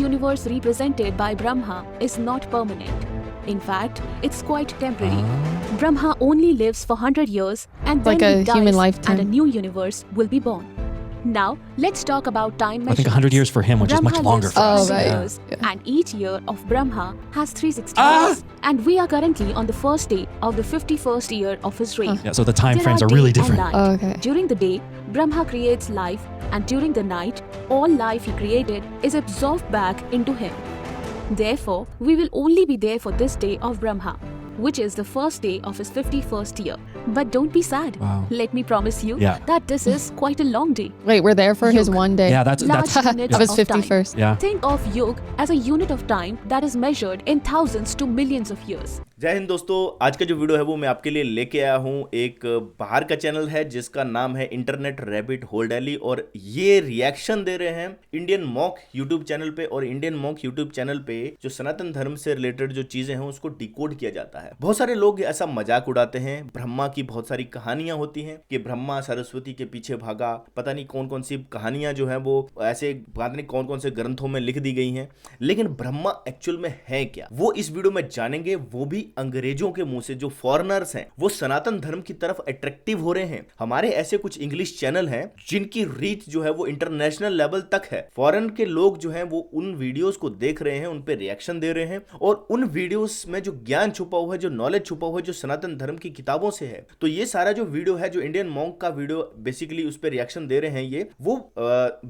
universe represented by Brahma is not permanent. In fact, it's quite temporary. Brahma only lives for 100 years and then Like a he dies human lifetime. and a new universe will be born. Now, let's talk about time I think 100 years for him, which is much Brahma longer lives for for us. 100 right. years, Yeah. and each year of Brahma has 360 years. And we are currently on the first day of the 51st year of his reign. Yeah, so the time There frames are day really and different. night. Oh, okay. During the day, Brahma creates life, and during the night, all life he created is absorbed back into him. Therefore, we will only be there for this day of Brahma, which is the first day of his 51st year. But don't be sad. Wow. Let me promise you Yeah. that this is quite a long day. Wait, we're there for his Yug. one day. Yeah, that's Large units Of his of time. 51st. yeah. Think of Yug as a unit of time that is measured in thousands to millions of years. जय हिंद दोस्तों, आज का जो video है वो मैं आपके लिए लेके आया हूँ। एक बाहर का चैनल है जिसका नाम है इंटरनेट रैबिट होल डेली, और ये रिएक्शन दे रहे हैं इंडियन मॉक यूट्यूब चैनल पे। और इंडियन मॉक यूट्यूब चैनल पे जो सनातन धर्म से रिलेटेड जो चीजें हैं उसको डिकोड किया जाता है। बहुत सारे लोग ऐसा मजाक उड़ाते हैं। ब्रह्मा की बहुत सारी कहानियां होती हैं कि ब्रह्मा सरस्वती के पीछे भागा, पता नहीं कौन कौन सी कहानियां जो है वो ऐसे पता नहीं कौन कौन से ग्रंथों में लिख दी गई हैं। लेकिन ब्रह्मा एक्चुअल में है क्या, वो इस वीडियो में जानेंगे, वो भी अंग्रेजों के मुंह से। जो फॉरेनर्स हैं वो सनातन धर्म की तरफ अट्रैक्टिव हो रहे हैं। हमारे ऐसे कुछ इंग्लिश चैनल हैं जिनकी रीच जो है वो इंटरनेशनल लेवल तक है। फॉरेन के लोग जो हैं वो उन वीडियोस को देख रहे हैं, उन पे रिएक्शन दे रहे हैं, और उन वीडियोस में जो ज्ञान छुपा हुआ है, जो नॉलेज छुपा हुआ है, जो सनातन धर्म की किताबों से है। तो ये सारा जो वीडियो है, जो इंडियन मॉन्क का वीडियो बेसिकली उस पर रिएक्शन दे रहे हैं, ये वो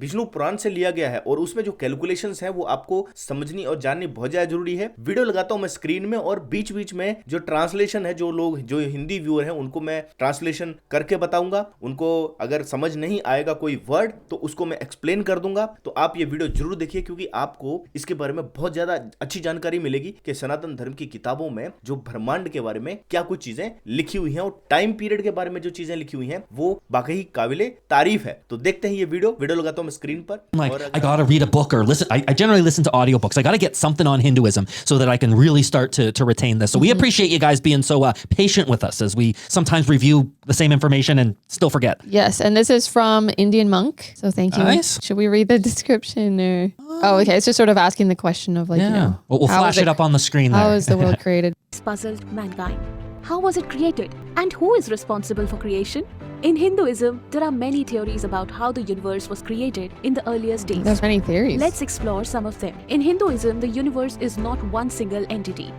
विष्णु पुराण से लिया गया है। और उसमें जो कैलकुलेशंस है वो आपको समझनी और जाननी बहुत ज्यादा जरूरी है। वीडियो लगाता हूं मैं स्क्रीन में, और बीच बीच में जो ट्रांसलेशन है, जो लोग जो हिंदी व्यूअर हैं उनको मैं ट्रांसलेशन करके बताऊंगा। उनको अगर समझ नहीं आएगा कोई वर्ड तो उसको मैं एक्सप्लेन कर दूंगा। तो आप ये वीडियो जरूर देखिए, क्योंकि आपको इसके बारे में बहुत ज्यादा अच्छी जानकारी मिलेगी कि सनातन धर्म की किताबों में जो ब्रह्मांड के बारे में क्या कुछ चीजें लिखी हुई हैं, और टाइम पीरियड के बारे में जो चीजें लिखी हुई हैं वो वाकई काबिले तारीफ है। तो देखते हैं ये वीडियो लगाता हूं मैं स्क्रीन पर। Like, I gotta read a book or listen. I generally listen to audiobooks. I gotta get something on Hinduism so that I can really start to retain this. So we appreciate you guys being so patient with us as we sometimes review the same information and still forget. Yes, and this is from Indian Monk. So thank you. Nice. Should we read the description or? Oh, okay. It's just sort of asking the question of like, you know, We'll how flash is it up on the screen there. How is the world created? Puzzled mankind. How was it created? And who is responsible for creation? In Hinduism, there are many theories about how the universe was created in the earliest days. There's many theories. Let's explore some of them. In Hinduism, the universe is not one single entity.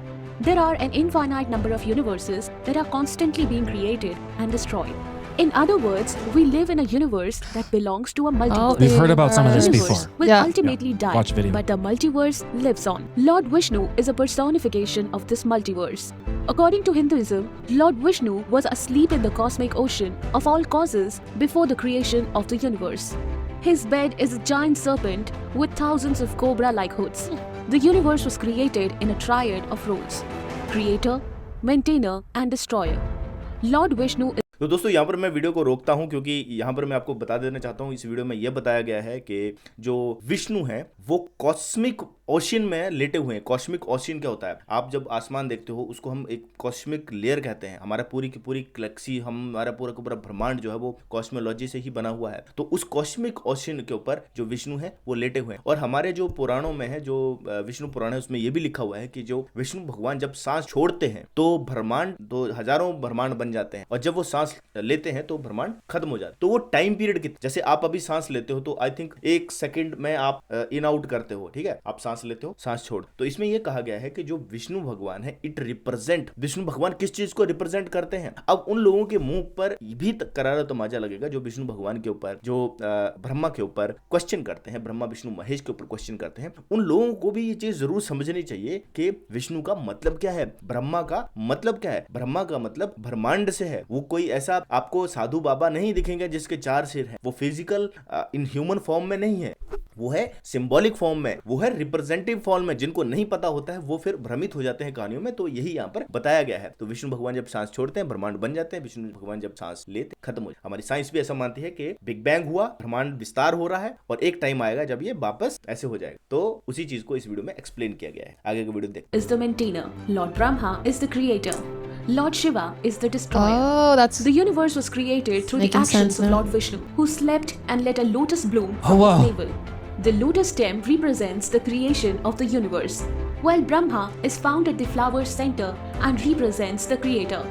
There are an infinite number of universes that are constantly being created and destroyed. In other words, we live in a universe that belongs to a multiverse. We've heard about some of this The before. universe will Yeah. ultimately die, Watch video. but the multiverse lives on. Lord Vishnu is a personification of this multiverse. According to Hinduism, Lord Vishnu was asleep in the cosmic ocean of all causes before the creation of the universe. His bed is a giant serpent with thousands of cobra-like hoods. The universe was created in a triad of roles: creator, maintainer, and destroyer. Lord Vishnu is तो दोस्तों यहाँ पर मैं video को रोकता हूँ, क्योंकि यहाँ पर मैं आपको बता देना चाहता हूँ, इस वीडियो में यह बताया गया है कि जो विष्णु है वो कॉस्मिक ओशियन में लेटे हुए हैं। कॉस्मिक ओशियन क्या होता है? आप जब आसमान देखते हो उसको हम एक कॉस्मिक लेयर कहते हैं। हमारा पूरी की पूरी गैलेक्सी, हमारा पूरा का पूरा ब्रह्मांड जो है वो कॉस्मोलॉजी से ही बना हुआ है। तो उस कॉस्मिक ओशियन के ऊपर जो विष्णु है वो लेटे हुए हैं। और हमारे जो पुराणों में है, जो विष्णु पुराण है, उसमें यह भी लिखा हुआ है कि जो विष्णु भगवान जब सांस छोड़ते हैं तो ब्रह्मांड, तो हजारों ब्रह्मांड बन जाते हैं, और जब वो सांस लेते हैं तो ब्रह्मांड खत्म हो जाता है। तो वो टाइम पीरियड की, जैसे आप अभी सांस लेते हो तो आई थिंक 1 सेकंड में आप इन आउट करते हो, ठीक है? आप सांस लेते हो, सांस छोड़। तो इसमें यह कहा गया है कि जो विष्णु भगवान है, इट रिप्रेजेंट, विष्णु भगवान किस चीज को रिप्रेजेंट करते हैं? अब उन लोगों के मुंह पर भी करारा तमाचा लगेगा जो विष्णु भगवान के ऊपर, जो ब्रह्मा के ऊपर क्वेश्चन करते हैं, ब्रह्मा विष्णु महेश के ऊपर क्वेश्चन करते हैं। उन लोगों को भी ये चीज जरूर समझनी चाहिए कि विष्णु का मतलब क्या है, ब्रह्मा का मतलब क्या है। ब्रह्मा का मतलब ब्रह्मांड से है। वो कोई ऐसा आपको साधु बाबा नहीं दिखेंगे जिसके 4 सिर हैं। वो फिजिकल इन ह्यूमन फॉर्म में नहीं है, वो है सिंबॉलिक फॉर्म में, वो है रिप्रेजेंटेटिव फॉर्म में। जिनको नहीं पता होता है वो फिर भ्रमित हो जाते हैं कहानियों में। तो यही यहाँ पर बताया गया है। तो विष्णु भगवान जब सांस छोड़ते हैं ब्रह्मांड बन जाते हैं, विष्णु भगवान जब सांस लेते खत्म हो जाते। हमारी साइंस भी ऐसा मानती है कि बिग बैंग हुआ, ब्रह्मांड विस्तार हो रहा है, और एक टाइम आएगा जब ये वापस ऐसे हो जाएगा। तो उसी चीज को इस वीडियो में एक्सप्लेन किया गया है। आगे का वीडियो देखते हैं। the maintainer. Lord Brahma is the creator. Lord Shiva is the destroyer. Oh, that's The universe was created through the Making actions sense of now. Lord Vishnu, who slept and let a lotus bloom Oh, from wow. his navel. The lotus stem represents the creation of the universe, while Brahma is found at the flower's center and represents the creator.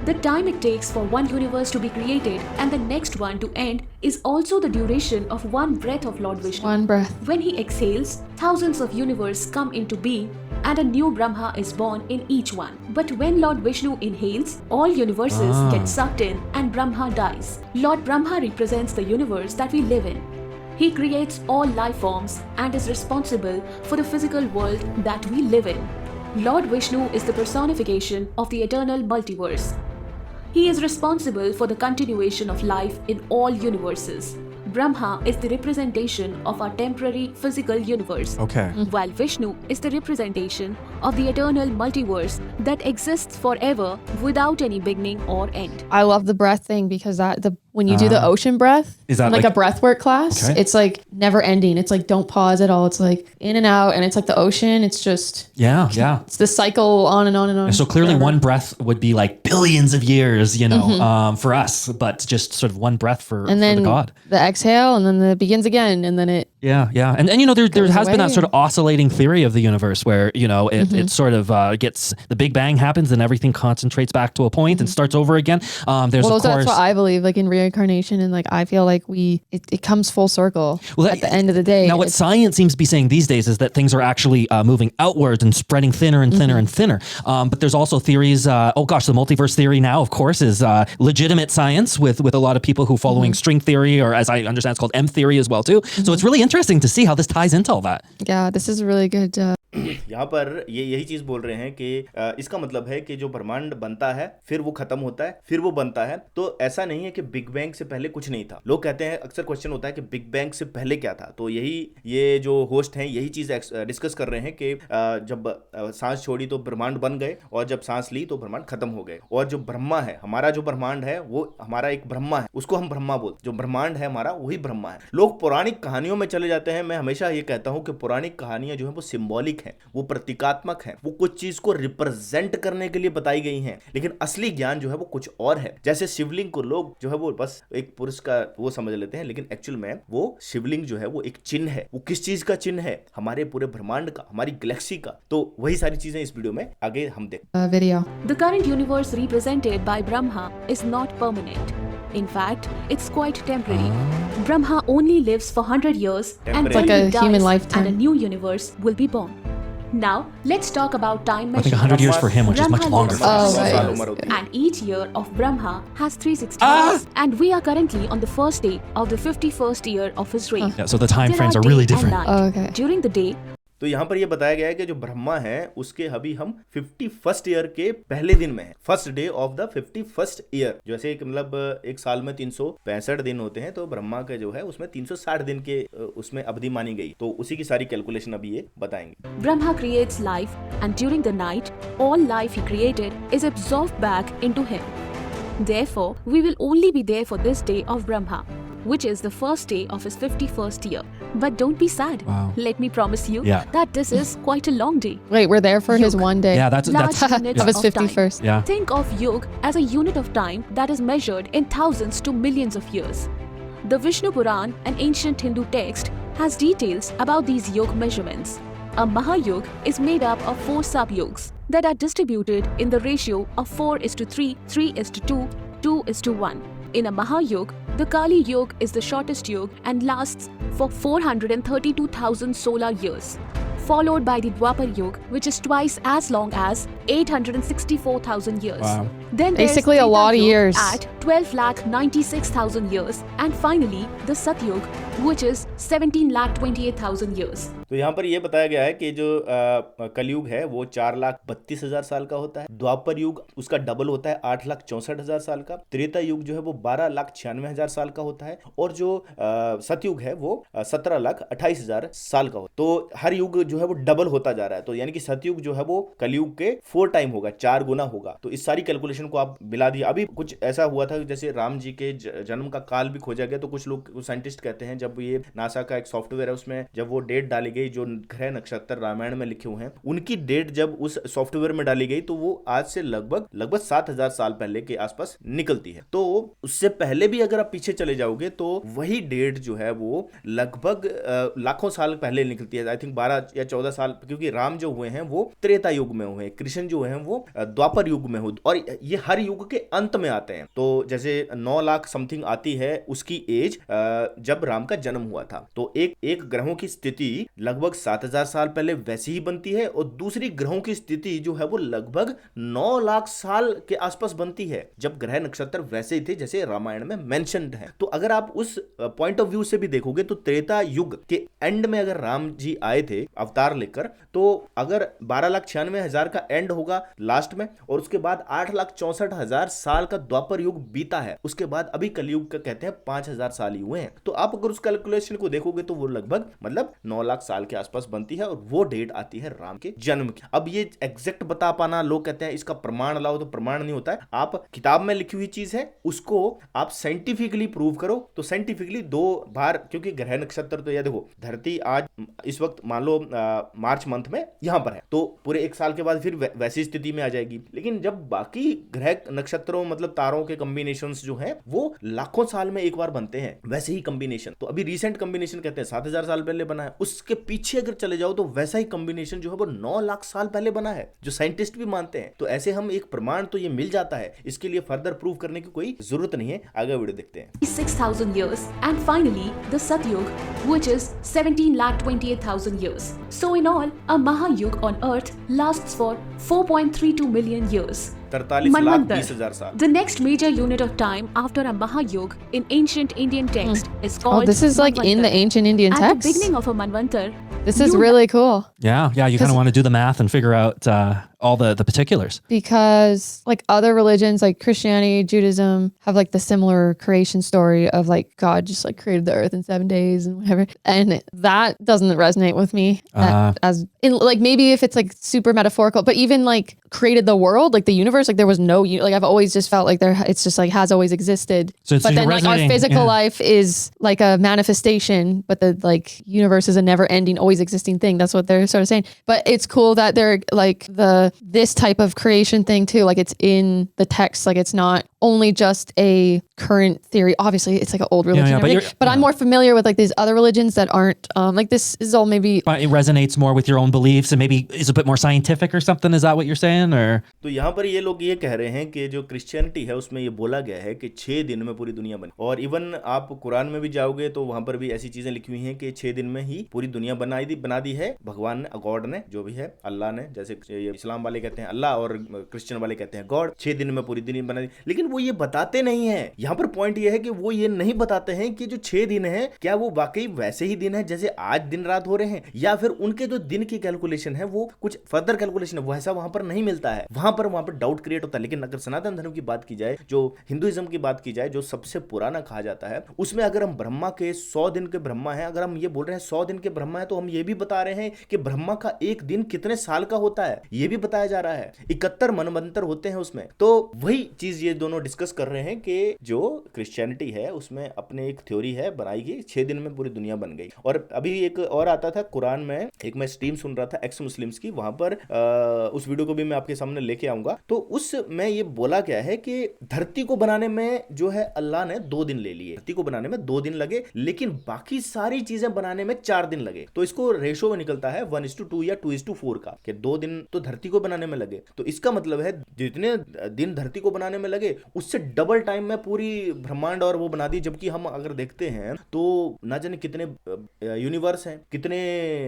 The time it takes for one universe to be created and the next one to end is also the duration of one breath of Lord Vishnu. One breath. When he exhales, thousands of universes come into being and a new Brahma is born in each one. But when Lord Vishnu inhales, all universes get sucked in and Brahma dies. Lord Brahma represents the universe that we live in. He creates all life forms and is responsible for the physical world that we live in. Lord Vishnu is the personification of the eternal multiverse. He is responsible for the continuation of life in all universes. Brahma is the representation of our temporary physical universe, Okay. while Vishnu is the representation of the eternal multiverse that exists forever without any beginning or end. I love the breath thing because when you do the ocean breath, Is that in like like- a breath work class, Okay. it's like never ending. It's like don't pause at all. It's like in and out, and it's like the ocean. It's just Yeah, yeah. it's the cycle on and on and on. And so clearly forever. one breath would be like billions of years, for us, but just sort of one breath for and then the God. the exhale, and then it begins again, and then it. Yeah, yeah. And there has been that away. sort of oscillating theory of the universe where, it sort of gets, the Big Bang happens and everything concentrates back to a point and starts over again. There's Well, of course... that's what I believe, like in reincarnation, and like I feel like it comes full circle at the end of the day. Now, what It's- science seems to be saying these days is that things are actually moving outwards and spreading thinner and thinner and thinner. But there's also theories. The multiverse theory now, of course, is legitimate science with a lot of people who following string theory, or as I understand, it's called M theory as well too. So it's really interesting to see how this ties into all that. yeah, this is really good. यहाँ पर ये यही चीज बोल रहे हैं कि इसका मतलब है कि जो ब्रह्मांड बनता है फिर वो खत्म होता है फिर वो बनता है। तो ऐसा नहीं है कि बिग बैंग से पहले कुछ नहीं था। लोग कहते हैं, अक्सर क्वेश्चन होता है कि बिग बैंग से पहले क्या था। तो ये जो होस्ट हैं यही चीज डिस्कस कर रहे हैं कि जब सांस छोड़ी तो ब्रह्मांड बन गए, और जब सांस ली तो ब्रह्मांड खत्म हो गए। और जो ब्रह्मा है, हमारा जो ब्रह्मांड है वो हमारा एक ब्रह्मा है, उसको हम ब्रह्मा बोलते। जो ब्रह्मांड है हमारा वही ब्रह्मा है। लोग पौराणिक कहानियों में चले जाते हैं। मैं हमेशा ये कहता हूं कि पौराणिक कहानियां जो है वो सिंबॉलिक है, वो प्रतीकात्मक है, वो कुछ चीज को रिप्रेजेंट करने के लिए बताई गई हैं, लेकिन असली ज्ञान जो है वो कुछ और है। जैसे शिवलिंग को लोग जो है वो बस एक पुरुष का वो समझ लेते हैं, लेकिन एक्चुअल में वो शिवलिंग जो है वो एक चिन्ह है। वो किस चीज का चिन्ह है? हमारे पूरे ब्रह्मांड का, हमारी गैलेक्सी का। तो वही सारी चीजें इस वीडियो में आगे हम देखते Video. The current universe represented by Brahma is not permanent. In fact, it's quite temporary. Brahma only lives for 100 years and Temporary. then Like he a dies human lifetime. and a new universe will be born. Now, let's talk about time I think measurement. 100 years for him, which is much Brahma longer lives for for us. Oh, 100 right. years, उम्र होती है। and each year of Brahma has 360 years, and we are currently on the first day of the 51st year of his reign. Yeah, so the time There frames are day really and different. night. Oh, okay. During the day, तो यहाँ पर ये बताया गया है कि जो ब्रह्मा है उसके अभी हम 51st ईयर के पहले दिन में है, first day of the 51st year. जैसे कि मतलब एक साल में 365 दिन होते हैं, तो ब्रह्मा के जो है उसमें 360 दिन के उसमें अवधि मानी गई। तो उसी की सारी कैलकुलेशन अभी ये बताएंगे। Brahma creates life, and during the night, all life he created is absorbed back into him. Therefore, we will only be there for this day of Brahma, which is the first day of his 51st year. But don't be sad. Wow. Let me promise you Yeah. that this is quite a long day. Wait, we're there for his one day. Yeah, that's Large units of his of time. 51st. Yeah. Think of Yug as a unit of time that is measured in thousands to millions of years. The Vishnu Puran, an ancient Hindu text, has details about these Yug measurements. A Mahayug is made up of 4 sub-yugs that are distributed in the ratio of 4:3, 3:2, 2:1. In a Mahayug, the Kali Yuga is the shortest yuga and lasts for 432,000 solar years, followed by the Dwapar Yuga, which is twice as long as 864,000 years. Wow. Then there's Basically a Treta lot of Yuga years. at 12,96,000 years, and finally the Satyug, which is 17,28,000 years. तो यहाँ पर ये बताया गया है कि जो कलयुग है वो 4,32,000 साल का होता है। द्वापर युग उसका डबल होता है 8,64,000 साल का। त्रेता युग जो है वो 12,96,000 साल का होता है, और जो सतयुग है वो 17,28,000 साल का होता है। तो हर युग जो है वो डबल होता जा रहा है। तो यानी कि सतयुग जो है वो कलयुग के 4 टाइम होगा, 4 गुना होगा। तो इस सारी कैलकुलेशन को आप मिला दिया। अभी कुछ ऐसा हुआ था जैसे राम जी के जन्म का काल भी खोजा गया। तो कुछ लोग साइंटिस्ट कहते हैं जब ये नासा का एक सॉफ्टवेयर है उसमें जब वो डेट डाली गई गई, जो ग्रह नक्षत्र रामायण में लिखे हुए हैं, उनकी डेट जब उस सॉफ्टवेयर में डाली गई तो वो आज से लगभग 7000 साल पहले के आसपास निकलती है। तो उससे पहले भी अगर आप पीछे चले जाओगे तो वही डेट जो है वो लगभग लाखों साल पहले निकलती है। आई थिंक 12 या 14 साल, क्योंकि राम जो हुए हैं वो त्रेता युग में हुए, कृष्ण जो हैं वो द्वापर युग में हुए, और ये हर युग के अंत में आते हैं। तो जैसे 9 लाख समथिंग आती है उसकी एज जब राम का जन्म हुआ था, तो एक ग्रहों की स्थिति लगभग 7000 साल पहले वैसी ही बनती है, और दूसरी ग्रहों की स्थिति जो है वो लगभग 9 लाख साल के आसपास बनती है, जब ग्रह नक्षत्र वैसे ही थे जैसे रामायण में मेंशन्ड है। तो अगर आप उस पॉइंट ऑफ व्यू से भी देखोगे तो त्रेता युग के एंड में अगर राम जी आए थे अवतार लेकर, तो अगर 12,96,000 का एंड होगा लास्ट में, और उसके बाद 8,64,000 साल का द्वापर युग बीता है, उसके बाद अभी कलयुग का कहते हैं 5,000 साल ही हुए हैं। तो आप अगर उस कैलकुलेशन को देखोगे तो वो लगभग मतलब 9 लाख साल के आसपास बनती है, और वो डेट आती है राम के जन्म की। अब ये एग्जैक्ट बता पाना, लोग कहते हैं इसका प्रमाण लाओ, तो प्रमाण नहीं होता है। आप किताब में लिखी हुई चीज है उसको आप साइंटिफिकली प्रूव करो, तो साइंटिफिकली 2 बार, क्योंकि ग्रह नक्षत्र तो ये देखो, धरती आज इस वक्त मान लो मार्च मंथ में यहां पर है, तो पूरे 1 साल के बाद फिर वैसी स्थिति में आ जाएगी। लेकिन जब बाकी ग्रह नक्षत्रों मतलब तारों के कॉम्बिनेशंस जो हैं वो लाखों साल में एक बार बनते हैं, वैसे ही कॉम्बिनेशन, तो अभी रिसेंट कॉम्बिनेशन कहते हैं 7000 साल पहले बना है, उसके पीछे अगर चले जाओ तो वैसा ही कॉम्बिनेशन जो है वो 9 लाख साल पहले बना है, जो साइंटिस्ट भी मानते हैं। तो ऐसे हम एक प्रमाण तो ये मिल जाता है, इसके लिए फर्दर प्रूव करने की कोई जरूरत नहीं है। आगे वीडियो देखते हैं। 6,000 years, and finally the Satyug, which is 17,28,000 years. So in all, a Mahayug on Earth lasts for 4.32 million years. 43,20,000 साल. The next major unit of time after a Mahayug in ancient Indian text is Oh, called this is like in the Manvantar. ancient Indian At the text. beginning of a Manvantar, This is really cool Yeah, you kind of want to do the math and figure out all the particulars. because like other religions like Christianity, Judaism have like the similar creation story of like God just like created the earth in 7 days and whatever. And that doesn't resonate with me as in like maybe if it's like super metaphorical, but even like created the world, like the universe, like there was no like I've always just felt like there it's just like has always existed. So but then like our resonating, physical yeah. life is like a manifestation, but the like universe is a never ending, always existing thing. That's what they're sort of saying. But it's cool that they're like this type of creation thing too. Like it's in the text. Like it's not only just a current theory. Obviously, it's like an old religion. Yeah, and everything, but I'm more familiar with like these other religions that aren't like this is all maybe. But it resonates more with your own beliefs and maybe is a bit more scientific or something. Is that what you're saying? Or तो यहाँ पर ये लोग ये कह रहे हैं कि जो क्रिश्चियनिटी है उसमें ये बोला गया है कि 6 दिन में पूरी दुनिया बनी, और इवन आप कुरान में भी जाओगे तो वहां पर भी ऐसी चीजें लिखी हुई हैं कि 6 दिन में ही पूरी दुनिया बना दी है भगवान ने, गॉड ने, जो भी है अल्लाह ने, जैसे इस्लाम वाले कहते हैं अल्लाह और क्रिश्चियन वाले कहते हैं गॉड, 6 दिन में पूरी दुनिया बना दी। लेकिन वो ये बताते नहीं है। यहाँ पर पॉइंट ये है कि वो ये नहीं बताते हैं कि जो 6 दिन है क्या वो वाकई वैसे ही दिन है जैसे आज दिन रात हो रहे हैं, या फिर उनके जो दिन की कैलकुलेशन है वो कुछ फर्दर कैलकुलेशन है, वैसा वहां पर नहीं मिलता है। वहां पर डाउट क्रिएट होता है। लेकिन अगर सनातन धर्म की बात की जाए, जो हिंदुइज्म की बात की जाए, जो सबसे पुराना कहा जाता है, उसमें अगर हम ब्रह्मा के 100 दिन के ब्रह्मा है, अगर हम ये बोल रहे हैं 100 दिन के ब्रह्मा है, तो हम ये भी बता रहे हैं कि ब्रह्मा का एक दिन कितने साल का होता है, ये भी बताया जा रहा है। 71 मनवंतर होते हैं उसमें। तो वही चीज ये दोनों डिस्कस कर रहे हैं कि जो क्रिश्चियनिटी है उसमें अपने एक थ्योरी है बनाई गई, 6 दिन में पूरी दुनिया बन गई। और अभी एक और आता था कुरान में, एक मैं स्ट्रीम सुन रहा था एक्स मुस्लिम्स की, वहां पर उस वीडियो को भी मैं आपके सामने लेके आऊंगा। तो उसमें ये बोला गया है कि धरती को बनाने में जो है अल्लाह ने 2 दिन ले लिए, धरती को बनाने में 2 दिन लगे, लेकिन बाकी सारी चीजें बनाने में 4 दिन लगे। तो इसको रेशो में निकलता है 1:2 या 2:4 का, कि 2 दिन तो धरती को बनाने में लगे। तो इसका मतलब है जितने दिन धरती को बनाने में लगे उससे डबल टाइम में पूरी ब्रह्मांड और वो बना दी। जबकि हम अगर देखते हैं तो ना जाने कितने यूनिवर्स हैं, कितने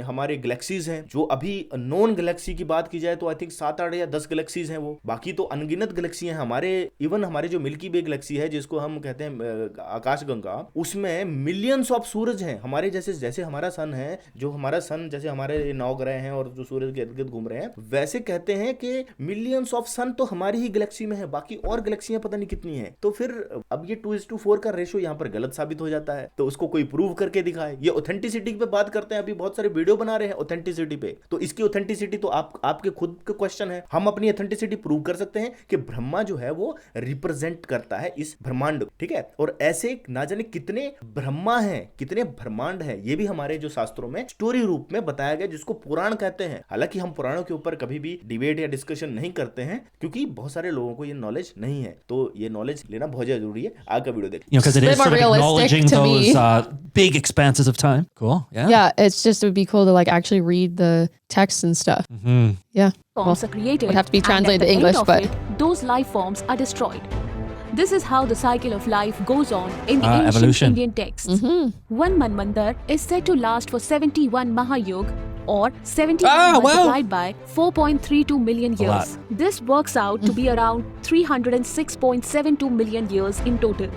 हमारे गैलेक्सीज हैं। जो अभी नॉन गैलेक्सी की बात की जाए तो आई थिंक 7, 8 या 10 गैलेक्सीज हैं वो, बाकी तो अनगिनत गैलेक्सी हैं हमारे। इवन हमारे जो मिल्की वे गैलेक्सी है जिसको हम कहते हैं आकाशगंगा, उसमें मिलियंस ऑफ सूरज हैं हमारे जैसे हमारा सन है, जो हमारा सन जैसे हमारे 9 ग्रह हैं और जो सूरज के इर्द गिर्द घूम रहे हैं, वैसे कहते हैं कि मिलियंस ऑफ सन तो हमारी ही गैलेक्सी में है, बाकी और गैलेक्सियां पता नहीं कितनी हैं। तो फिर अब ये 2:4 का रेशो यहाँ पर गलत साबित हो जाता है, तो उसको कोई प्रूव करके दिखाए। ये ऑथेंटिसिटी पे बात करते हैं, अभी बहुत सारे वीडियो बना रहे हैं ऑथेंटिसिटी पे, तो इसकी ऑथेंटिसिटी तो आपके खुद के क्वेश्चन है। हम अपनी ऑथेंटिसिटी प्रूव कर सकते हैं कि ब्रह्मा जो है वो रिप्रेजेंट करता है इस ब्रह्मांड, ठीक है। और ऐसे ना जाने कितने ब्रह्मा हैं, कितने ब्रह्मांड हैं, ये भी हमारे जो शास्त्रों में स्टोरी रूप में बताया गया, जिसको पुराण कहते हैं। हालांकि हम पुराणों के ऊपर कभी भी डिबेट या डिस्कशन नहीं करते हैं, क्योंकि बहुत सारे लोगों को ये नॉलेज नहीं है, तो ये नॉलेज लेना बहुत जरूरी है। आगे का वीडियो देखिए। You know, because it is They're sort of more acknowledging realistic to me. those big expanses of time. Cool. Yeah. Yeah, it's just, it would be cool to like actually read the texts and stuff. Mm-hmm. Yeah. Forms are created would have to be and at translated the to end English, of but- it, those life forms are destroyed. This is how the cycle of life goes on in the ancient Evolution. Indian texts. One Manvandar is said to last for 71 Mahayug or 71 multiplied by 4.32 million A years. This works out to be around 306.72 million years in total.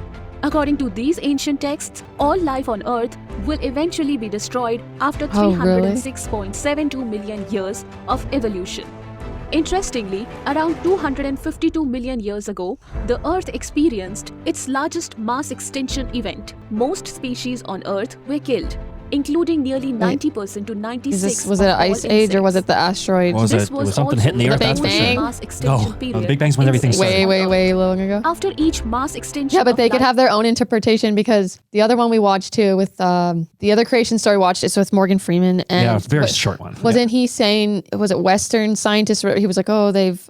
According to these ancient texts, all life on Earth will eventually be destroyed after Oh, really? 306.72 million years of evolution. Interestingly, around 252 million years ago, the Earth experienced its largest mass extinction event. Most species on Earth were killed, including nearly 90% to 96%. Was it an ice age or was it the asteroid? What was This it? was Was something also hitting the the Earth? That's for biggest Bang? sure. mass extinction No, period. the Big Bang's when in everything space. started. Way long ago. After each mass extinction, Yeah, but of they could life- have their own interpretation, because the other one we watched too, with the other creation story we watched, it's with Morgan Freeman. And Yeah, very short one. Wasn't he saying, was it Western scientists? He was like, oh, they've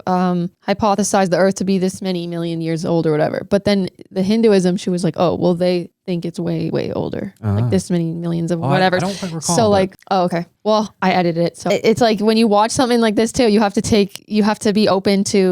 hypothesized the Earth to be this many million years old or whatever. But then the Hinduism, she was like, oh, well, they think it's way older, like this many millions of Oh, I whatever. don't quite recall, So but- like, oh, okay. Well, I edited it. So it's like when you watch something like this too, you have to be open to,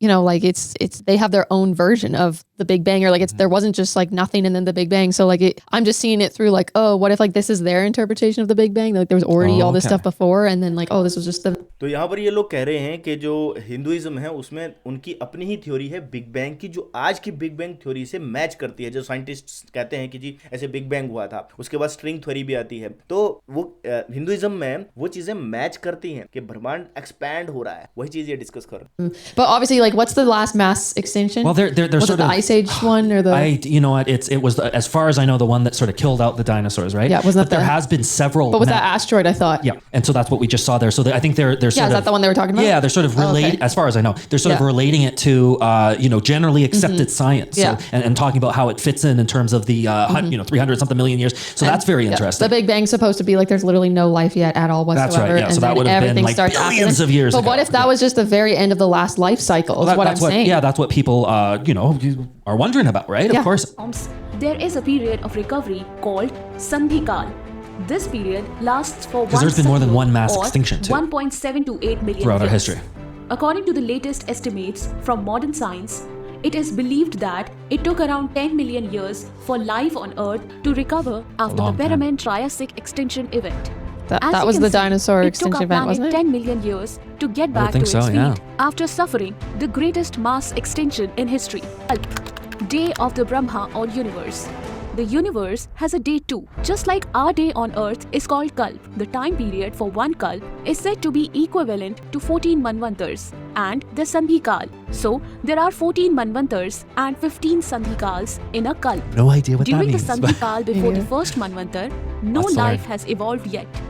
you know, like it's they have their own version of the Big Bang, or like there wasn't just like nothing and then the Big Bang. So like I'm just seeing it through like, oh, what if like this is their interpretation of the Big Bang? Like there was already all this okay. stuff before, and then like, oh, this was just the तो यहाँ पर ये लोग कह रहे हैं कि जो हिंदुइज्म है उसमें उनकी अपनी ही थ्योरी है बिग बैंग की, जो आज की बिग बैंग थ्योरी से मैच करती है। जो साइंटिस्ट कहते हैं कि जी ऐसे बिग बैंग हुआ था, उसके बाद स्ट्रिंग थ्योरी भी आती है, तो वो हिंदुइज्म में वो चीजें मैच करती हैं कि ब्रह्मांड एक्सपैंड हो रहा है। वही चीज ये डिस्कस कर रहे हैं। But obviously, like, what's the last mass extinction? Well, they're was sort it the of Ice Age one or the? you know what? It was as far as I know the one that sort of killed out the dinosaurs, right? Yeah, wasn't But that there the- has been several. But was that asteroid? I thought. Yeah, and so that's what we just saw there. So I think they're Yeah, sort is of that the one they were talking about? Yeah, they're sort of Oh, okay. related. As far as I know, they're sort of Yeah. relating it to generally accepted science. Yeah. So, and talking about how it fits in terms of the 300 something million years. So that's very Yeah. interesting. The Big Bang's supposed to be like there's literally no life yet at all whatsoever. That's right, yeah. So and that then would have been, everything like, starts after billions this. of years But ago. what if that was just the very end of the last life cycle? Is what I'm saying. Yeah, that's what people are wondering about, right? Yeah. Of course. There is a period of recovery called Sandhikal. This period lasts for 'Cause there's been more than Satyug one mass or extinction, too. 1.728 million Throughout our years. history. According to the latest estimates from modern science, it is believed that it took around 10 million years for life on Earth to recover after the long time. Permian-Triassic extinction event. That As you was can the see, dinosaur it extinction took our event, planet wasn't it? 10 million years to get back to think its so, feet yeah. after suffering the greatest mass extinction in history. Day of the Brahma or universe. The universe has a day too. Just like our day on Earth is called Kalp, the time period for one Kalp is said to be equivalent to 14 Manvantars and the Sandhikal. So, there are 14 Manvantars and 15 Sandhikals in a Kalp. No idea what During that the means. Sandhikal before the Yeah. first Manvantar, no That's the life word. has evolved yet.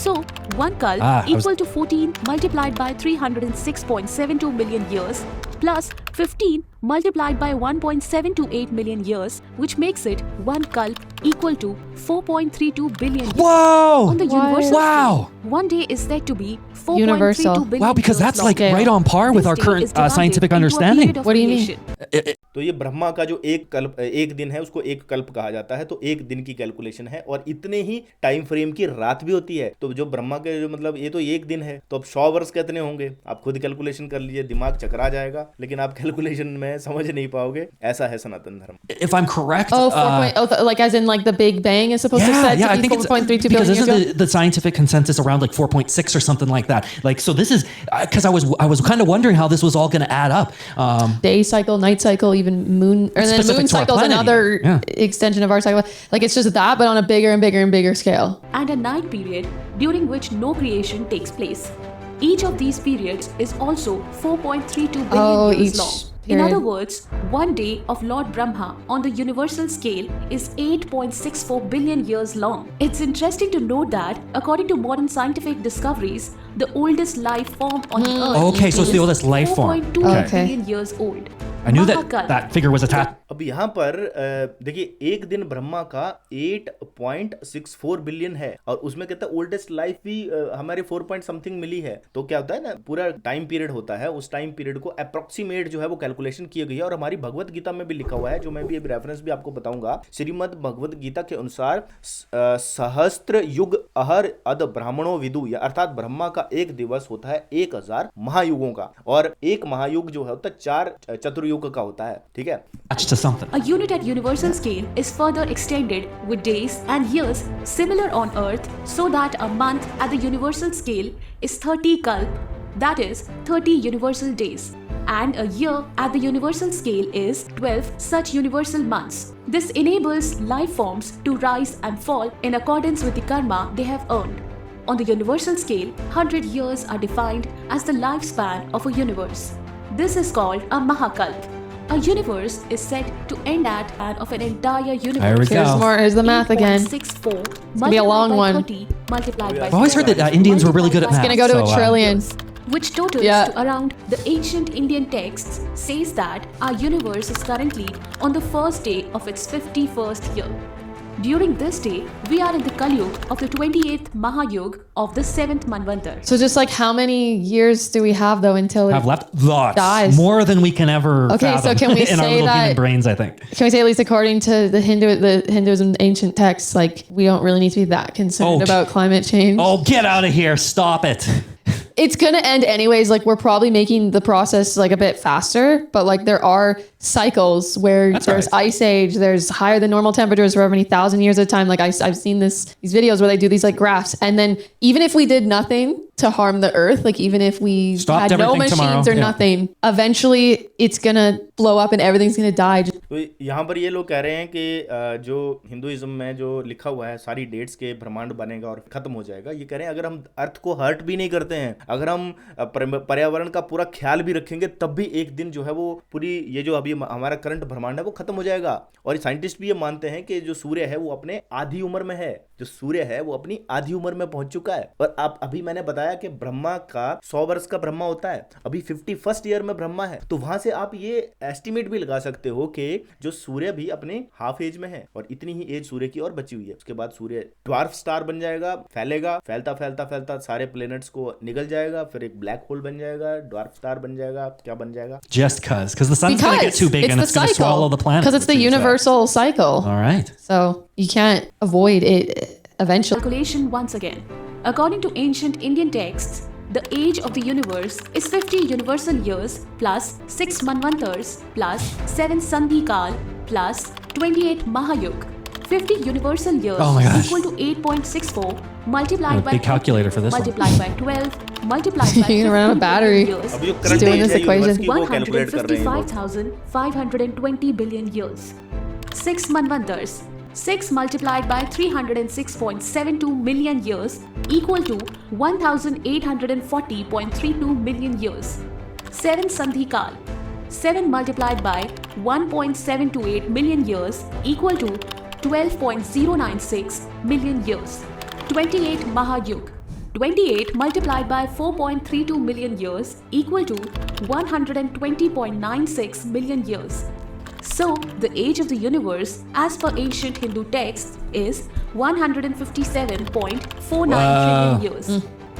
So, one Kalp I was- equal to 14 multiplied by 306.72 million years plus 15 multiplied by 1.728 million years, which makes it one Kalp equal to 4.32 billion years. Whoa! On the What? universal Wow. scale, one day is said to be 4.32 Universal. billion Wow, because years that's long. like right on par with This our day current is divided scientific into a understanding. period of What do you mean? creation. तो ये ब्रह्मा का जो एक दिन है उसको एक कल्प कहा जाता है, तो एक दिन की कैलकुलेशन है और इतने ही टाइम फ्रेम की रात भी होती है। तो जो ब्रह्मा के जो मतलब ये तो एक दिन है, तो अब 100 वर्ष कितने होंगे आप खुद कैलकुलेशन कर लीजिए, दिमाग चकरा जाएगा, लेकिन आप कैलकुलेशन में समझ नहीं पाओगे। ऐसा है सनातन धर्म। If I'm correct, Oh, 4 like as in like the Big Bang is supposed to yeah, set yeah, I to be think it's 4.32 because billion years isn't ago. the scientific consensus around like 4.6 or something like that? Like, so this is because I was kind of wondering how this was all going to add up. Day cycle, night cycle, even moon, or then Specific moon to our cycle is planet another even. Yeah. extension of our cycle. Like it's just that, but on a bigger and bigger and bigger scale. And a night period during which no creation takes place. Each of these periods is also 4.32 billion Oh, years each long. In period. other words, one day of Lord Brahma on the universal scale is 8.64 billion years long. It's interesting to note that, according to modern scientific discoveries, the oldest life form on the Earth Okay, so it's the is oldest life form. 4.2 Okay. billion years old. I knew that Mahakal. that figure was attached. अब यहाँ पर देखिए एक दिन ब्रह्मा का 8.64 billion है और उसमें कहता है ओल्डेस्ट लाइफ भी हमारे 4 पॉइंट समथिंग मिली है। तो क्या होता है ना, पूरा टाइम पीरियड होता है, उस टाइम पीरियड को अप्रोक्सीमेट जो है वो कैलकुलेशन की गई है और हमारी भगवत गीता में भी लिखा हुआ है, जो मैं भी अभी रेफरेंस भी आपको बताऊंगा। श्रीमद् भगवत गीता के अनुसार सहस्त्र युग अहर अद ब्राह्मणों विदु, या अर्थात ब्रह्मा का एक दिवस होता है 1000 महायुगों का, और एक महायुग जो है होता है 4 चतुर्युग का होता है। ठीक है, Attached to something. A unit at universal scale is further extended with days and years similar on Earth, so that a month at the universal scale is 30 kalp, that is 30 universal days, and a year at the universal scale is 12 such universal months. This enables life forms to rise and fall in accordance with the karma they have earned. On the universal scale, 100 years are defined as the lifespan of a universe. This is called a Mahakalp. A universe is said to end at an of an entire universe. There we go. Here's more. Here's the math again. 8.64 gonna be a long multiplied by one. 30 multiplied by I've I've always heard that Indians were really good at math. It's gonna go to so, a trillion. which totals Yeah. to around the ancient Indian texts says that our universe is currently on the first day of its 51st year. During this day, we are in the Kalyug of the 28th Mahayug of the 7th Manvantar. So just like how many years do we have though until it have left lots dies. more than we can ever Okay, so fathom can we in our say little human that- brains, I think. Can we say at least according to the Hinduism ancient texts, like we don't really need to be that concerned Oh, about climate change? Oh, get out of here. Stop it. It's gonna end anyways. Like we're probably making the process like a bit faster, but like there are cycles where That's there's right. ice age, there's higher than normal temperatures for many thousand years at a time. Like I've seen these videos where they do these like graphs, and then even if we did nothing to harm the earth, like even if we Stopped had no everything machines tomorrow, or yeah. nothing, eventually it's gonna blow up and everything's gonna die. तो यहाँ पर ये लोग कह रहे हैं कि जो हिंदुइज्म में जो लिखा हुआ है सारी डेट्स के ब्रह्मांड बनेगा और खत्म हो जाएगा, ये कह रहे हैं अगर हम अर्थ को हर्ट भी नहीं करते हैं, अगर हम पर्यावरण का पूरा ख्याल भी रखेंगे, तब भी एक दिन जो है वो पूरी ये जो अभी हमारा करंट ब्रह्मांड है वो खत्म हो जाएगा। और साइंटिस्ट भी ये मानते हैं कि जो सूर्य है वो अपने आधी उम्र में है, जो सूर्य है वो अपनी आधी उम्र में पहुंच चुका है। और आप अभी मैंने बताया कि ब्रह्मा का 100 वर्ष का ब्रह्मा होता है, अभी 51st ईयर में ब्रह्मा है, तो वहां से आप ये एस्टिमेट भी लगा सकते हो कि जो सूर्य भी अपने हाफ एज में है और इतनी ही एज सूर्य की और बची हुई है। उसके बाद सूर्य ड्वार्फ स्टार बन जाएगा, फैलेगा, फैलता फैलता फैलता सारे प्लैनेट्स को निगल जाएगा, फिर एक ब्लैक होल बन जाएगा, ड्वार्फ स्टार बन जाएगा, क्या बन जाएगा? Just because the sun's going to get too big and it's going to swallow the planet. Because it's the universal cycle. All right. So you can't avoid it eventually. Calculation once again. According to ancient Indian texts, the age of the universe is 50 universal years plus 6 manvantars plus 7 sandhi kal plus 28 mahayug. 50 universal years Oh my gosh. equal to 8.64 multiplied A by big 40, calculator for this one. multiplied by 12 multiplied by You're gonna run out of 15 battery. years अब जो Just current doing as this है universe equation. की वो calculate कर रहे हैं ये लोग। 155,520 billion years. 6 manvantars. 6 multiplied by 306.72 million years equal to 1,840.32 million years. 7 sandhi kal. 7 multiplied by 1.728 million years equal to 12.096 million years. 28 mahayug. 28 multiplied by 4.32 million years equal to 120.96 million years. So, the age of the universe, as per ancient Hindu texts, is 157.49 trillion years.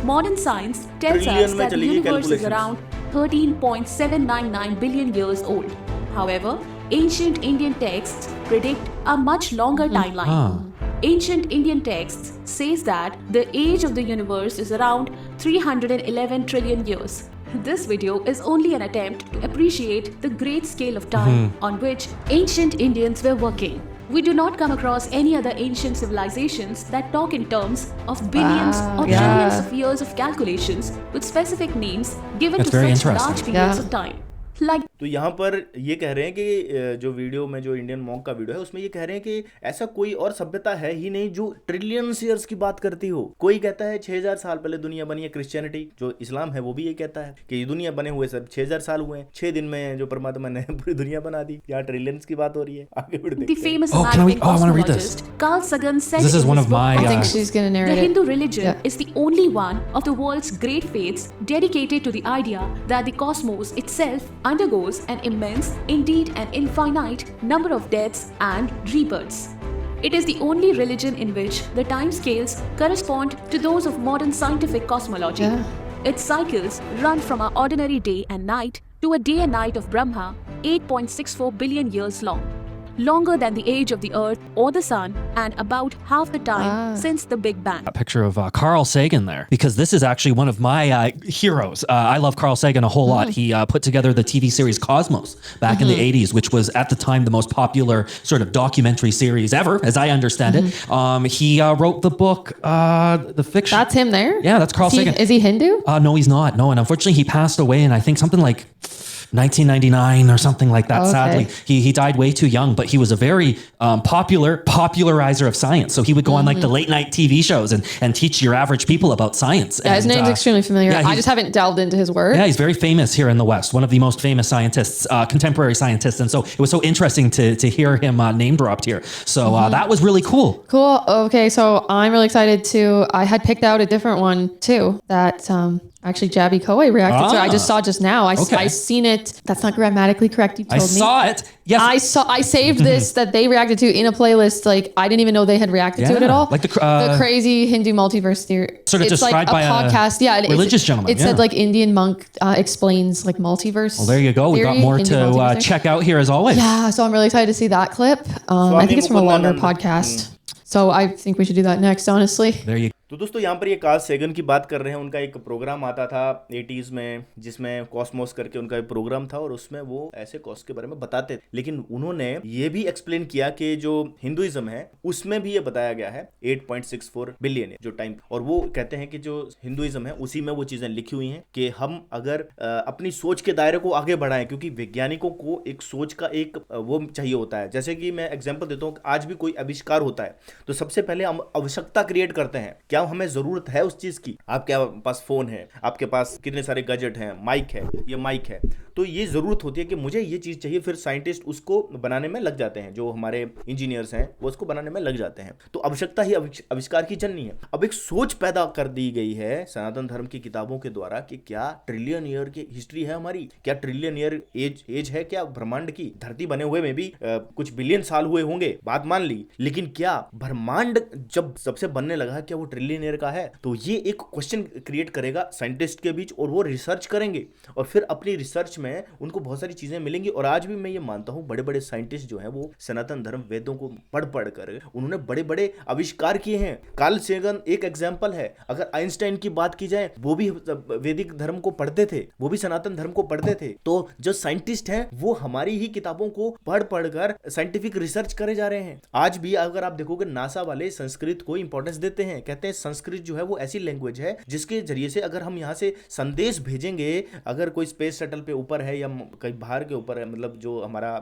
Modern science tells Trillion us में that the चली गई universe is calculations. around 13.799 billion years old. However, ancient Indian texts predict a much longer timeline. Ancient Indian texts says that the age of the universe is around 311 trillion years. This video is only an attempt to appreciate the great scale of time on which ancient Indians were working. We do not come across any other ancient civilizations that talk in terms of billions Wow, or yeah. trillions of years of calculations with specific names given That's to very such interesting. large periods Yeah. of time. Like तो यहाँ पर ये कह रहे हैं कि जो video में, जो इंडियन मॉन्क का वीडियो है, उसमें ये कह रहे हैं कि ऐसा कोई और सभ्यता है ही नहीं जो ट्रिलियन ईयर्स की बात करती हो। कोई कहता है 6000 साल पहले दुनिया बनी है, क्रिश्चियनिटी जो इस्लाम है वो भी ये कहता है कि ये दुनिया बने हुए सब 6000 साल हुए हैं, 6 दिन में जो परमात्मा ने पूरी दुनिया बना दी। यहाँ ट्रिलियंस की बात हो रही है, आगे बढ़ The देखते हैं। famous Oh, can we- American oh, I wanna read this. cosmologist Carl Sagan said This is in one his of book, my, I think she's gonna the narrate it. Hindu religion Yeah. is the only one of the world's great faiths dedicated to the idea that the cosmos itself undergoes an immense, indeed an infinite, number of deaths and rebirths. It is the only religion in which the time scales correspond to those of modern scientific cosmology. Yeah. Its cycles run from our ordinary day and night to a day and night of Brahma, 8.64 billion years long. Longer than the age of the Earth or the Sun, and about half the time since the Big Bang. A picture of Carl Sagan there, because this is actually one of my heroes. I love Carl Sagan a whole lot. He put together the TV series Cosmos back in the 80s, which was at the time the most popular sort of documentary series ever, as I understand it. He wrote the book, the fiction. That's him there? Yeah, that's Carl Sagan. Is he Hindu? No, he's not. No, and unfortunately, he passed away in I think something like 1999 or something like that. Okay. Sadly, he died way too young, but he was a very popularizer of science. So he would go on like the late night TV shows and teach your average people about science. Yeah, his And, name's extremely familiar. yeah, I he's- just haven't delved into his work. yeah, he's very famous here in the West. One of the most famous scientists, contemporary scientists, and so it was so interesting to hear him name dropped here. So that was really cool. Cool. Okay, so I'm really excited to. I had picked out a different one too that actually Jabby Koei reacted to. I just saw just now. Okay. I seen it. That's not grammatically correct. You I told me. saw it. Yes, I saved this that they reacted to in a playlist. Like I didn't even know they had reacted to it at Yeah, all. like the crazy Hindu multiverse theory. Sort of it's like described a by a podcast. Yeah, religious gentleman, It said yeah. like Indian monk explains like multiverse. well, there you go. We got theory, more Hindu to multiverse theory. check out here as always. Yeah, so I'm really excited to see that clip. I think it's from a longer podcast. So I think we should do that next, honestly. There you तो दोस्तों यहाँ पर ये Carl Sagan की बात कर रहे हैं। उनका एक प्रोग्राम आता था 80s में जिसमें कॉस्मोस करके उनका एक प्रोग्राम था और उसमें वो ऐसे कॉस के बारे में बताते थे। लेकिन उन्होंने ये भी एक्सप्लेन किया कि जो हिंदुइज्म है उसमें भी ये बताया गया है 8.64 बिलियन जो टाइम, और वो कहते हैं कि जो हिंदुइज्म है उसी में वो चीजें लिखी हुई हैं कि हम अगर अपनी सोच के दायरे को आगे बढ़ाएं, क्योंकि वैज्ञानिकों को एक सोच का एक वो चाहिए होता है। जैसे कि मैं एग्जाम्पल देता हूँ, आज भी कोई आविष्कार होता है तो सबसे पहले हम आवश्यकता क्रिएट करते हैं, क्या हमें जरूरत है उस चीज की। आपके पास फोन है, आपके पास कितने सारे गैजेट हैं, माइक है, ये माइक है, तो ये जरूरत होती है कि मुझे ये चीज चाहिए, फिर साइंटिस्ट उसको बनाने में लग जाते हैं, जो हमारे इंजीनियर्स हैं वो उसको बनाने में लग जाते हैं। तो आवश्यकता ही आविष्कार की जननी है। अब एक सोच पैदा कर दी गई है सनातन धर्म की किताबों के द्वारा कि क्या ट्रिलियन ईयर की हिस्ट्री है हमारी, क्या ट्रिलियन ईयर एज है क्या ब्रह्मांड की। धरती बने हुए में भी कुछ बिलियन साल हुए होंगे, बात मान ली, लेकिन क्या ब्रह्मांड जब सबसे बनने लगा क्या वो ट्रिलियन ईयर का है? तो ये एक क्वेश्चन क्रिएट करेगा साइंटिस्ट के बीच, और वो रिसर्च करेंगे और फिर अपनी रिसर्च में उनको बहुत सारी चीजें मिलेंगी। और आज भी मैं ये मानता हूं बड़े बड़े साइंटिस्ट जो हैं वो सनातन धर्म वेदों को पढ़ पढ़ कर उन्होंने बड़े बड़े आविष्कार किए हैं। कार्ल सेगन एक एग्जांपल है। अगर आइंस्टाइन की बात की जाए, वो भी वैदिक धर्म को पढ़ते थे, वो भी सनातन धर्म को पढ़ते थे। तो जो साइंटिस्ट हैं वो हमारी ही किताबों को पढ़ पढ़ कर साइंटिफिक रिसर्च करे जा रहे हैं। आज भी अगर आप देखोगे नासा वाले संस्कृत को इंपॉर्टेंस देते हैं, कहते हैं संस्कृत जो है वो ऐसी लैंग्वेज है जिसके जरिए से अगर हम यहाँ से संदेश भेजेंगे, अगर कोई स्पेस शटल पे ऊपर है या कहीं बाहर के ऊपर है, मतलब जो हमारा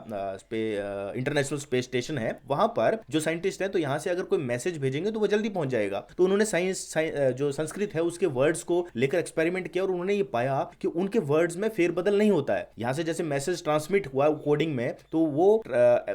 इंटरनेशनल स्पेस स्टेशन है वहां पर जो साइंटिस्ट है, तो यहाँ से अगर कोई मैसेज भेजेंगे तो वो जल्दी पहुंच जाएगा। तो उन्होंने जो संस्कृत है उसके वर्ड्स को लेकर एक्सपेरिमेंट किया और उन्होंने ये पाया कि उनके वर्ड्स में फेरबदल नहीं होता है। यहाँ से जैसे मैसेज ट्रांसमिट हुआ कोडिंग में, तो वो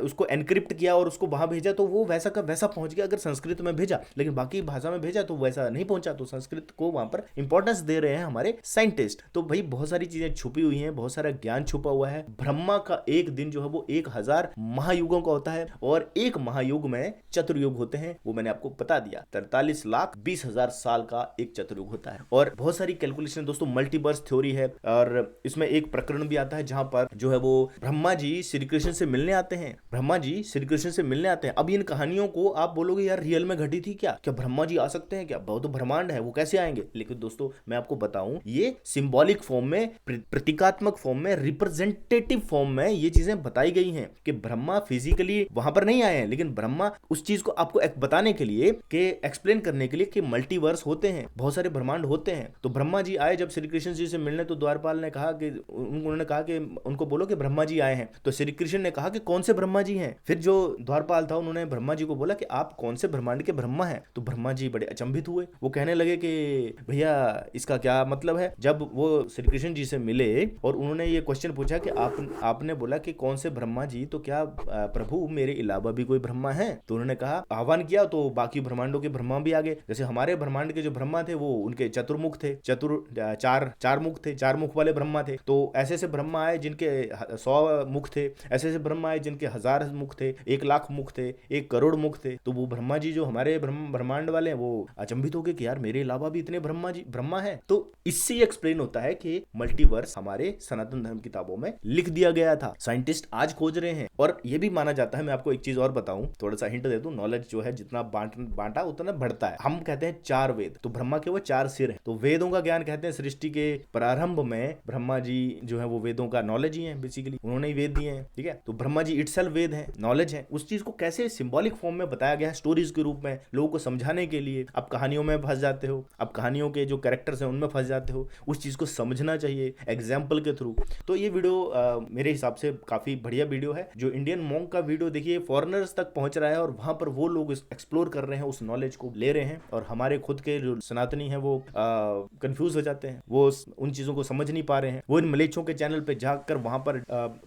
उसको एनक्रिप्ट किया और उसको वहां भेजा, तो वो वैसा का वैसा पहुंच गया। अगर संस्कृत में भेजा लेकिन बाकी भाषा में भेजा तो वैसा नहीं पहुंचा। तो संस्कृत को वहां पर इंपॉर्टेंस दे रहे हैं हमारे साइंटिस्ट। तो भाई बहुत सारी चीजें छुपी हुई हैं, बहुत सारा ज्ञान छुपा हुआ है। ब्रह्मा का एक दिन जो है वो 1000 महायुगों का होता है, और एक महायुग में चतुर्युग होते हैं, वो मैंने आपको बता दिया। 43,20,000 साल का एक चतुर्युग होता है। और बहुत सारी कैलकुलेशन दोस्तों, मल्टीवर्स थ्योरी है, और इसमें एक प्रकरण भी आता है जहां पर जो है वो ब्रह्मा जी श्री कृष्ण से मिलने आते हैं। ब्रह्मा जी श्री कृष्ण से मिलने आते हैं। अब इन कहानियों को आप बोलोगे यार रियल में घटी थी क्या ब्रह्मा जी आ सकते हैं क्या? बहुत तो ब्रह्मांड है, वो कैसे आएंगे? लेकिन दोस्तों मैं आपको बताऊं, ये सिंबॉलिक फॉर्म में, प्रतीकात्मक फॉर्म फॉर्म में, रिप्रेजेंटेटिव फॉर्म में ये चीजें बताई गई हैं कि ब्रह्मा फिजिकली वहां पर नहीं आए हैं, लेकिन ब्रह्मा उस चीज को आपको बताने के लिए, कि एक्सप्लेन करने के लिए कि मल्टीवर्स होते हैं, बहुत सारे ब्रह्मांड होते हैं। तो ब्रह्मा जी आए जब श्री कृष्ण जी से मिलने, तो द्वारपाल ने कहा कि उन्होंने कहा कि उनको बोलो कि ब्रह्मा जी आए हैं। तो श्री कृष्ण ने कहा कि कौन से ब्रह्मा जी हैं? फिर जो द्वारपाल था उन्होंने ब्रह्मा जी को बोला कि आप कौन से ब्रह्मांड के ब्रह्मा हैं? तो ब्रह्मा जी बड़े अचंभित हुए, वो कहने लगे कि भैया इसका क्या मतलब है? जब वो श्री कृष्ण जी से मिले और उन्होंने ये क्वेश्चन पूछा कि आपने बोला कि कौन से ब्रह्मा जी, तो क्या प्रभु मेरे अलावा भी कोई ब्रह्मा है? तो उन्होंने कहा, आह्वान किया तो बाकी ब्रह्मांडों के ब्रह्मा भी आ गए। जैसे हमारे ब्रह्मांड के जो ब्रह्मा थे वो उनके चतुर्मुख थे, चार मुख थे, 4 मुख वाले ब्रह्मा थे। तो ऐसे ऐसे ब्रह्मा आए जिनके 100 मुख थे, ऐसे ऐसे ब्रह्मा आए जिनके 1000 मुख थे, 1 लाख मुख थे, 1 करोड़ मुख थे। तो वो ब्रह्मा जी जो हमारे ब्रह्मांड वाले हैं वो अचंभित हो गए कि यार मेरे अलावा भी इतने ब्रह्मा है। तो इससे एक्सप्लेन होता है कि मल्टीवर्स हमारे सनातन धर्म किताबों में लिख दिया गया था, साइंटिस्ट आज खोज रहे हैं। और ये भी माना जाता है, मैं आपको एक चीज और बताऊं, थोड़ा सा हिंट दे दूं, नॉलेज जो है जितना बांटा उतना बढ़ता है। हम कहते हैं 4 वेद, तो ब्रह्मा के वो 4 सिर हैं। तो वेदों का ज्ञान कहते हैं सृष्टि के प्रारंभ में ब्रह्मा जी जो है वो वेदों का नॉलेज ही है, बेसिकली उन्होंने ही वेद दिए हैं, ठीक है। तो ब्रह्मा जी इटसेल्फ वेद है, नॉलेज है। उस चीज को कैसे सिंबॉलिक फॉर्म में बताया गया है, स्टोरीज के रूप में, लोगों को समझाने के लिए। आप कहानियों में फंस जाते हो, आप कहानियों के जो कैरेक्टर्स हैं उनमें फंस जाते हो, उस चीज को समझना चाहिए एग्जाम्पल के थ्रू। तो ये वीडियो मेरे हिसाब से काफी बढ़िया वीडियो है। जो इंडियन मॉन्क का वीडियो देखिए फॉरेनर्स तक पहुंच रहा है और वहां पर वो लोग एक्सप्लोर कर रहे हैं, उस नॉलेज को ले रहे हैं। और हमारे खुद के जो सनातनी हैं वो कंफ्यूज हो जाते हैं, वो उन चीजों को समझ नहीं पा रहे हैं। वो इन मलेच्छों के चैनल पे जाकर वहां पर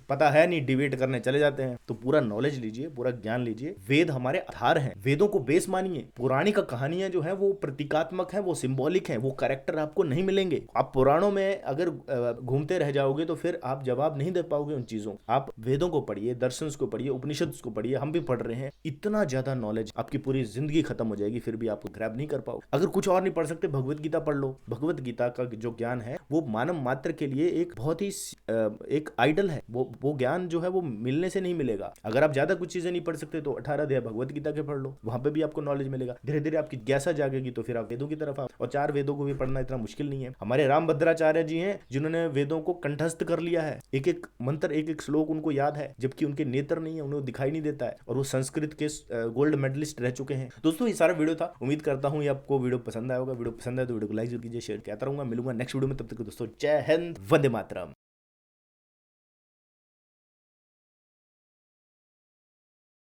पता है नहीं डिबेट करने चले जाते हैं। तो पूरा नॉलेज लीजिए, पूरा ज्ञान लीजिए। वेद हमारे आधार हैं, वेदों को बेस मानिए। पौराणिक कहानियां जो है वो प्रतीकात्मक है, वो सिंबॉलिक है, वो कैरेक्टर आपको नहीं मिलेंगे। आप पुराणों में अगर घूमते रह जाओगे तो फिर आप जवाब नहीं दे पाओगे उन चीजों। आप वेदों को पढ़िए, दर्शन को पढ़िए, उपनिषद को पढ़िए, हम भी पढ़ रहे हैं। इतना ज्यादा नॉलेज, आपकी पूरी जिंदगी खत्म हो जाएगी फिर भी आप ग्रैब नहीं कर पाओगे। अगर कुछ और नहीं पढ़ सकते, भगवत गीता पढ़ लो। भगवत गीता का जो ज्ञान है वो मानव मात्र के लिए एक बहुत ही एक आइडल है। वो ज्ञान जो है वो मिलने से नहीं मिलेगा। अगर आप ज्यादा कुछ चीजें नहीं पढ़ सकते तो 18 अध्याय भगवत गीता के पढ़ लो, वहां पे भी आपको नॉलेज मिलेगा। धीरे धीरे आपकी जिज्ञासा जागेगी तो फिर आप वेदों की तरफ आओ। और 4 वेदों को भी पढ़ना इतना मुश्किल नहीं है। हमारे रामभद्राचार्य जी हैं जिन्होंने वेदों को कंठस्थ कर लिया है, एक एक मंत्र, एक एक श्लोक उनको याद है, जबकि उनके नेत्र नहीं है, उन्हें दिखाई नहीं देता है। और वो संस्कृत के गोल्ड मेडलिस्ट रह चुके हैं। दोस्तों ये सारा वीडियो था, उम्मीद करता हूँ ये आपको वीडियो पसंद आया होगा। वीडियो पसंद आया तो वीडियो को लाइक जरूर कीजिए, शेयर करता रहूंगा। मिलूंगा नेक्स्ट वीडियो में, तब तक दोस्तों जय हिंद, वंदे मातरम।